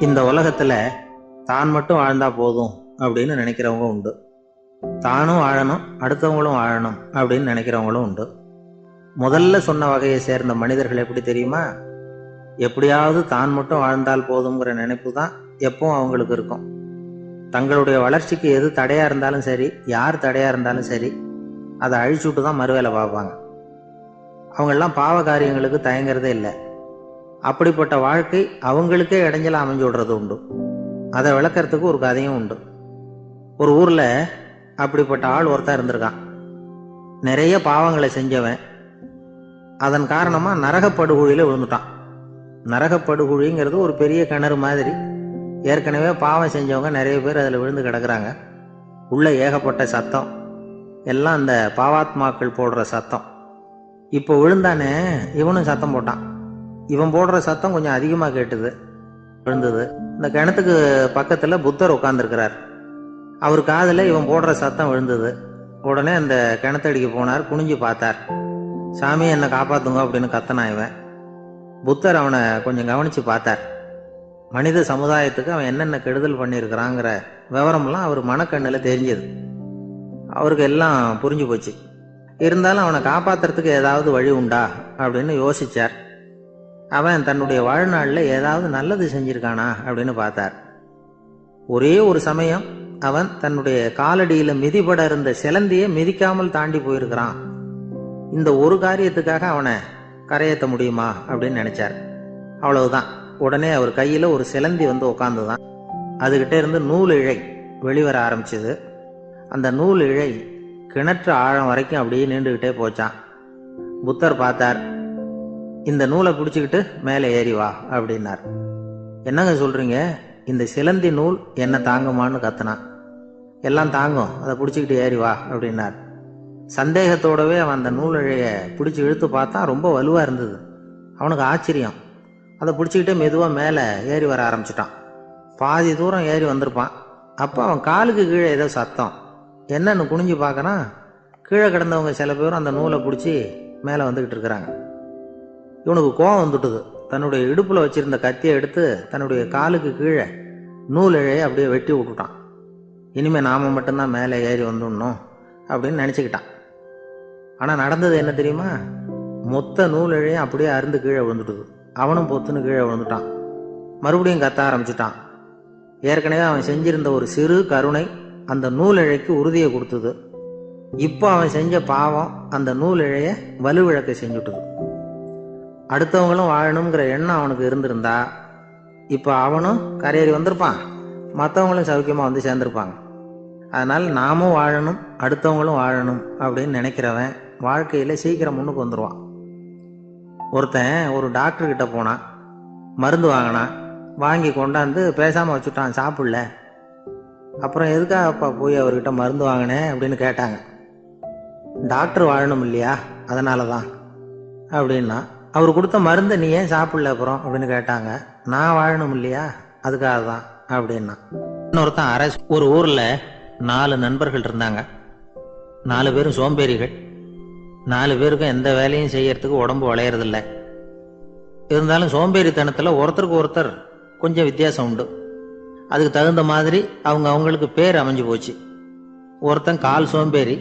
இந்த உலகத்துல தான் மட்டும் வாழ்ந்தா போதும் அப்படின்னு நினைக்கிறவங்க உண்டு. தானும் வாழணும், அடுத்தவங்களும் வாழணும் அப்படின்னு நினைக்கிறவங்களும் உண்டு. முதல்ல சொன்ன வகையை சேர்ந்த மனிதர்கள் எப்படி தெரியுமா? எப்படியாவது தான் மட்டும் வாழ்ந்தால் போதுங்கிற நினைப்பு தான் எப்பவும் அவங்களுக்கு இருக்கும். தங்களுடைய வளர்ச்சிக்கு எது தடையா இருந்தாலும் சரி, யார் தடையா இருந்தாலும் சரி, அதை அழிச்சுட்டு தான் மறுவேலை பார்ப்பாங்க. அவங்கெல்லாம் பாவ காரியங்களுக்கு தயங்குறதே இல்லை. அப்படிப்பட்ட வாழ்க்கை அவங்களுக்கே இடைஞ்சல அமைஞ்சு விடுறது உண்டு. அதை விளக்கறதுக்கு ஒரு கதையும் உண்டு. ஒரு ஊர்ல அப்படிப்பட்ட ஆள் ஒருத்தன் இருந்திருக்கான். நிறைய பாவங்களை செஞ்சவன். அதன் காரணமா நரகப்படுகுழியில விழுந்துட்டான். நரகப்படுகுழிங்கிறது ஒரு பெரிய கிணறு மாதிரி. ஏற்கனவே பாவம் செஞ்சவங்க நிறைய பேர் அதில் விழுந்து கிடக்குறாங்க. உள்ள ஏகப்பட்ட சத்தம், எல்லாம் அந்த பாவாத்மாக்கள் போடுற சத்தம். இப்போ விழுந்தானே, இவனும் சத்தம் போட்டான். இவன் போடுற சத்தம் கொஞ்சம் அதிகமாக கேட்டுது, விழுந்தது. இந்த கிணத்துக்கு பக்கத்துல புத்தர் உட்கார்ந்துருக்கிறார். அவர் காதில் இவன் போடுற சத்தம் விழுந்தது. உடனே அந்த கிணத்தடிக்கு போனார், குனிஞ்சு பார்த்தார். சாமி என்னை காப்பாத்துங்க அப்படின்னு கத்தனா இவன். புத்தர் அவனை கொஞ்சம் கவனிச்சு பார்த்தார். மனித சமுதாயத்துக்கு அவன் என்னென்ன கெடுதல் பண்ணியிருக்கிறாங்கிற விவரம்லாம் அவர் மனக்கண்ணில் தெரிஞ்சது. அவருக்கு எல்லாம் புரிஞ்சு போச்சு. இருந்தாலும் அவனை காப்பாத்துறதுக்கு ஏதாவது வழி உண்டா அப்படின்னு யோசிச்சார். அவன் தன்னுடைய வாழ்நாளில் ஏதாவது நல்லது செஞ்சிருக்கானா அப்படின்னு பார்த்தார். ஒரே ஒரு சமயம் அவன் தன்னுடைய காலடியில மிதிபட இருந்த சிலந்தியை மிதிக்காமல் தாண்டி போயிருக்கிறான். இந்த ஒரு காரியத்துக்காக அவனை கரையேற்ற முடியுமா அப்படின்னு நினைச்சார். அவ்வளவுதான். உடனே அவர் கையில ஒரு சிலந்தி வந்து உட்காந்துதான். அதுகிட்ட இருந்து நூல் இழை வெளிவர ஆரம்பிச்சது. அந்த நூல் இழை கிணற்று ஆழம் வரைக்கும் அப்படியே நீண்டுகிட்டே போச்சான். புத்தர் பார்த்தார். இந்த நூலை பிடிச்சிக்கிட்டு மேலே ஏறி வா அப்படின்னார். என்னங்க சொல்றீங்க? இந்த சிலந்தி நூல் என்ன தாங்குமான்னு கத்துனான். எல்லாம் தாங்கும், அதை பிடிச்சிக்கிட்டு ஏறி வா அப்படின்னார். சந்தேகத்தோடவே அவன் அந்த நூல் இழைய பிடிச்சி இழுத்து பார்த்தா ரொம்ப வலுவா இருந்தது. அவனுக்கு ஆச்சரியம். அதை பிடிச்சிக்கிட்டே மெதுவா மேலே ஏறி வர ஆரம்பிச்சிட்டான். பாதி தூரம் ஏறி வந்திருப்பான். அப்போ அவன் காலுக்கு கீழே ஏதோ சத்தம். என்னன்னு குனிஞ்சு பார்க்கறான். கீழே கிடந்தவங்க சில பேரும் அந்த நூலை பிடிச்சி மேலே வந்துக்கிட்டு இருக்கிறாங்க. இவனுக்கு கோபம் வந்துட்டுது. தன்னுடைய இடுப்புல வச்சிருந்த கத்தியை எடுத்து தன்னுடைய காலுக்கு கீழே நூல் இழையை அப்படியே வெட்டி விட்டுட்டான். இனிமே நாம மட்டும்தான் மேலே ஏறி வந்துடணும் அப்படின்னு நினைச்சுக்கிட்டான். ஆனா நடந்தது என்ன தெரியுமா? மொத்த நூல் இழையும் அப்படியே அருந்து கீழே விழுந்துட்டுது. அவனும் பொத்துன்னு கீழே விழுந்துட்டான். மறுபடியும் கத்த ஆரம்பிச்சுட்டான். ஏற்கனவே அவன் செஞ்சிருந்த ஒரு சிறு கருணை அந்த நூல் இழைக்கு உறுதியை கொடுத்தது. இப்போ அவன் செஞ்ச பாவம் அந்த நூல் இழைய வலுவிழக்க செஞ்சுட்டுது. அடுத்தவங்களும் வாழணுங்கிற எண்ணம் அவனுக்கு இருந்திருந்தா இப்போ அவனும் கரையேறி வந்திருப்பான், மற்றவங்களும் சௌக்கியமாக வந்து சேர்ந்துருப்பாங்க. அதனால் நாமும் வாழணும், அடுத்தவங்களும் வாழணும் அப்படின்னு நினைக்கிறவன் வாழ்க்கையில் சீக்கிரம் முன்னுக்கு வந்துடுவான். ஒருத்தன் ஒரு டாக்டர் கிட்ட போனான். மருந்து வாங்கினான். வாங்கி கொண்டாந்து பேசாமல் வச்சுட்டான், சாப்பிடல. அப்புறம் எதுக்காகப்பா போய் அவர்கிட்ட மருந்து வாங்கினேன் அப்படின்னு கேட்டாங்க. டாக்டர் வாழணும் இல்லையா, அதனால தான் அப்படின்னா. அவர் கொடுத்த மருந்தை நீ ஏன் சாப்பிடல அப்புறம் அப்படின்னு கேட்டாங்க. நான் வாழணும் இல்லையா, அதுக்காக தான் அப்படின்னா. இன்னொருத்தன் அரசு. ஒரு ஊர்ல 4 நண்பர்கள் இருந்தாங்க. 4 பேரும் சோம்பேறிகள். 4 பேருக்கும் எந்த வேலையும் செய்யறதுக்கு உடம்பு வளையறதில்லை. இருந்தாலும் சோம்பேறித்தனத்துல ஒருத்தருக்கு ஒருத்தர் கொஞ்சம் வித்தியாசம் உண்டு. அதுக்கு தகுந்த மாதிரி அவங்களுக்கு பேர் அமைஞ்சு போச்சு. ஒருத்தன் கால் சோம்பேறி,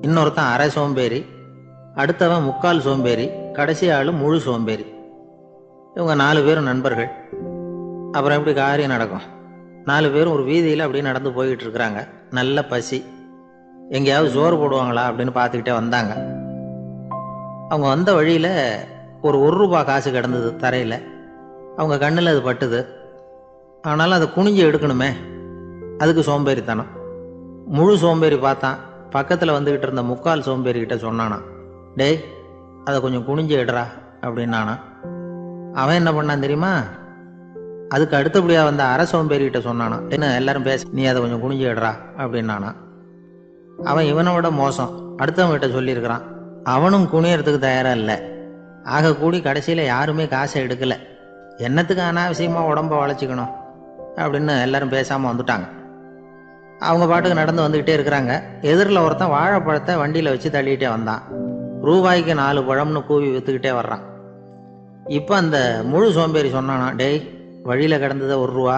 இன்னொருத்தன் அரை சோம்பேறி, அடுத்தவன் முக்கால் சோம்பேறி, கடைசி ஆளு முழு சோம்பேறி. இவங்க 4 பேரும் நண்பர்கள். அப்புறம் எப்படி காரியம் நடக்கும்? 4 பேரும் ஒரு வீதியில் அப்படியே நடந்து போய்கிட்டு இருக்கிறாங்க. நல்ல பசி. எங்கேயாவது சோறு போடுவாங்களா அப்படின்னு பார்த்துக்கிட்டே வந்தாங்க. அவங்க வந்த வழியில் ஒரு ரூபாய் காசு கிடந்தது தரையில். அவங்க கண்ணில் அது பட்டுது. ஆனாலும் அதை குனிஞ்சு எடுக்கணுமே, அதுக்கு சோம்பேறித்தனம். முழு சோம்பேறி பார்த்தான். பக்கத்தில் வந்துக்கிட்டு இருந்த முக்கால் சோம்பேறிக்கிட்ட சொன்னானா, டேய் அதை கொஞ்சம் குனிஞ்சு எடுறா அப்படின்னானா. அவன் என்ன பண்ணான் தெரியுமா? அதுக்கு அடுத்தபடியாக வந்த அரை சோம்பேறிக்கிட்ட சொன்னானா, என்ன எல்லாரும் பேச, நீ அதை கொஞ்சம் குனிஞ்சு எடுறா அப்படின்னானா. அவன் இவனை விட மோசம். அடுத்தவங்கிட்ட சொல்லியிருக்கிறான். அவனும் குனியறதுக்கு தயாராக இல்லை. ஆக கூடி கடைசியில் யாருமே காசை எடுக்கலை. என்னத்துக்கு அனாவசியமாக உடம்ப வளைச்சிக்கணும் அப்படின்னு எல்லாரும் பேசாமல் வந்துட்டாங்க. அவங்க பாட்டுக்கு நடந்து வந்துக்கிட்டே இருக்கிறாங்க. எதிரில் ஒருத்தன் வாழைப்பழத்தை வண்டியில் வச்சு தள்ளிகிட்டே வந்தான். ரூபாய்க்கு 4 பழம்னு கூவி விற்றுக்கிட்டே வர்றான். இப்போ அந்த முழு சோம்பேறி சொன்னானா, டேய் வழியில் கிடந்ததை 1 ரூபா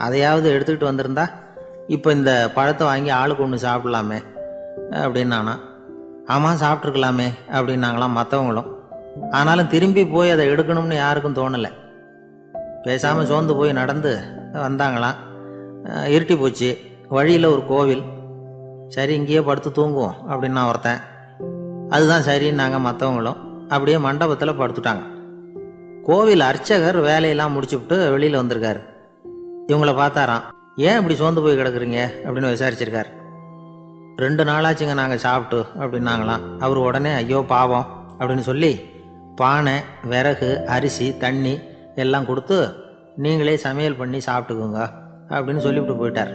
அதையாவது எடுத்துக்கிட்டு வந்திருந்தா இப்போ இந்த பழத்தை வாங்கி ஆளுக்கு ஒன்று சாப்பிடலாமே அப்படின்னானா. ஆமாம் சாப்பிட்ருக்கலாமே அப்படின்னாங்களாம் மற்றவங்களும். ஆனாலும் திரும்பி போய் அதை எடுக்கணும்னு யாருக்கும் தோணலை. பேசாமல் சோர்ந்து போய் நடந்து வந்தாங்களாம். இருட்டி போச்சு. வழியில் ஒரு கோவில். சரி இங்கேயே படுத்து தூங்குவோம் அப்படின்னா ஒருத்தன். அதுதான் சரின்னாங்க மற்றவங்களும். அப்படியே மண்டபத்தில் படுத்துட்டாங்க. கோவில் அர்ச்சகர் வேலையெல்லாம் முடிச்சுவிட்டு வெளியில் வந்திருக்காரு. இவங்கள பார்த்தாராம். ஏன் இப்படி சோர்ந்து போய் கிடக்குறீங்க அப்படின்னு விசாரிச்சிருக்காரு. 2 நாளாச்சுங்க நாங்கள் சாப்பிட்டு அப்படின்னாங்களாம். அவர் உடனே ஐயோ பாவம் அப்படின்னு சொல்லி பானை, விறகு, அரிசி, தண்ணி எல்லாம் கொடுத்து நீங்களே சமையல் பண்ணி சாப்பிட்டுக்குங்க அப்படின்னு சொல்லிவிட்டு போயிட்டார்.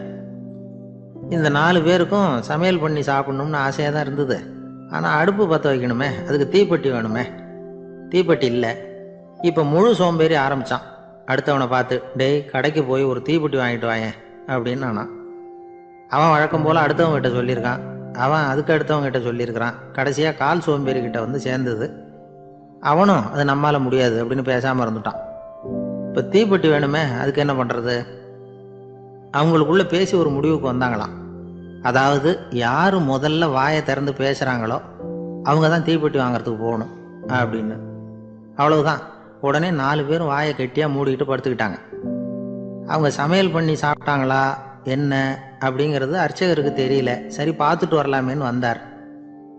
இந்த 4 பேருக்கும் சமையல் பண்ணி சாப்பிட்ணும்னு ஆசையாக தான் இருந்தது. ஆனால் அடுப்பு பற்ற வைக்கணுமே, அதுக்கு தீப்பெட்டி வேணுமே. தீப்பெட்டி இல்லை. இப்போ முழு சோம்பேறி ஆரம்பித்தான். அடுத்தவனை பார்த்து டேய் கடைக்கு போய் ஒரு தீப்பெட்டி வாங்கிட்டு வாயேன் அப்படின்னு நானான். அவன் வழக்கம் போல் அடுத்தவங்ககிட்ட சொல்லியிருக்கான். அவன் அதுக்கு அடுத்தவங்ககிட்ட சொல்லியிருக்கிறான். கடைசியாக கால் சோம்பேறிக்கிட்ட வந்து சேர்ந்தது. அவனும் அது நம்மால் முடியாது அப்படின்னு பேசாமல் இருந்துட்டான். இப்போ தீப்பெட்டி வேணுமே, அதுக்கு என்ன பண்ணுறது? அவங்களுக்குள்ளே பேசி ஒரு முடிவுக்கு வந்தாங்களாம். அதாவது யார் முதல்ல வாயை திறந்து பேசுகிறாங்களோ அவங்க தான் தீப்பெட்டி வாங்கிறதுக்கு போகணும் அப்படின்னு. அவ்வளவுதான். உடனே 4 பேரும் வாயை கெட்டியாக மூடிக்கிட்டு படுத்துக்கிட்டாங்க. அவங்க சமையல் பண்ணி சாப்பிட்டாங்களா என்ன அப்படிங்கிறது அர்ச்சகருக்கு தெரியல. சரி பார்த்துட்டு வரலாமேன்னு வந்தார்.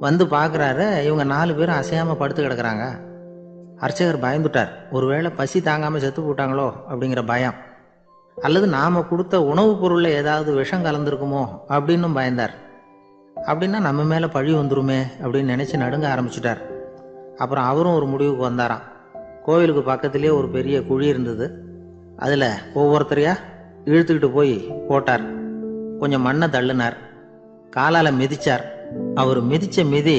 வந்து பார்க்குறாரு, இவங்க 4 பேரும் அசையாமல் படுத்து கிடக்குறாங்க. அர்ச்சகர் பயந்துட்டார். ஒருவேளை பசி தாங்காமல் செத்து போட்டாங்களோ அப்படிங்கிற பயம். அல்லது நாம் கொடுத்த உணவுப் பொருளில் ஏதாவது விஷம் கலந்துருக்குமோ அப்படின்னும் பயந்தார். அப்படின்னா நம்ம மேலே பழி வந்துருமே அப்படின்னு நினச்சி நடுங்க ஆரம்பிச்சிட்டார். அப்புறம் அவரும் ஒரு முடிவுக்கு வந்தாராம். கோவிலுக்கு பக்கத்துலேயே ஒரு பெரிய குழி இருந்தது. அதில் ஒவ்வொருத்தரையாக இழுத்துக்கிட்டு போய் போட்டார். கொஞ்சம் மண்ணை தள்ளினார். காலால் மிதிச்சார். அவர் மிதித்த மிதி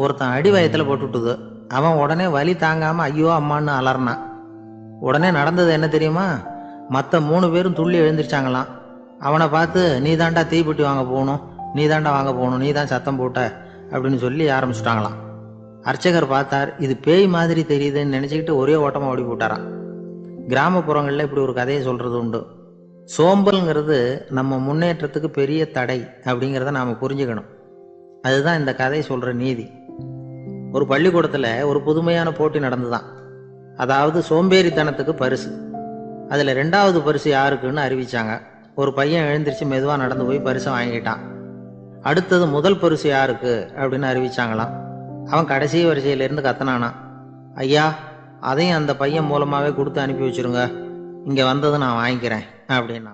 ஒருத்தன் அடி வயத்தில் போட்டுவிட்டுது. அவன் உடனே வலி தாங்காமல் ஐயோ அம்மான்னு அலறினான். உடனே நடந்தது என்ன தெரியுமா? மற்ற 3 பேரும் துள்ளி எழுந்திரிச்சாங்களாம். அவனை பார்த்து நீ தாண்டா தீப்பெட்டி வாங்க போகணும், நீ தாண்டா வாங்க போகணும், நீ தான் சத்தம் போட்ட அப்படின்னு சொல்லி ஆரம்பிச்சுட்டாங்களாம். அர்ச்சகர் பார்த்தார். இது பேய் மாதிரி தெரியுதுன்னு நினச்சிக்கிட்டு ஒரே ஓட்டமாக ஓடி போட்டாராம். கிராமப்புறங்களில் இப்படி ஒரு கதையை சொல்கிறது உண்டு. சோம்பல்ங்கிறது நம்ம முன்னேற்றத்துக்கு பெரிய தடை அப்படிங்கிறத நாம் புரிஞ்சுக்கணும். அதுதான் இந்த கதை சொல்கிற நீதி. ஒரு பள்ளிக்கூடத்தில் ஒரு புதுமையான போட்டி நடந்துதான். அதாவது சோம்பேறித்தனத்துக்கு பரிசு. அதில் 2வது பரிசு யாருக்குன்னு அறிவிச்சாங்க. ஒரு பையன் எழுந்திரிச்சு மெதுவாக நடந்து போய் பரிசை வாங்கிட்டான். அடுத்தது முதல் பரிசு யாருக்கு அப்படின்னு அறிவிச்சாங்களாம். அவன் கடைசி வரிசையிலேருந்து கத்தனானா, ஐயா அதையும் அந்த பையன் மூலமாகவே கொடுத்து அனுப்பி வச்சுருங்க, இங்கே வந்தது நான் வாங்கிக்கிறேன் அப்படின்னா.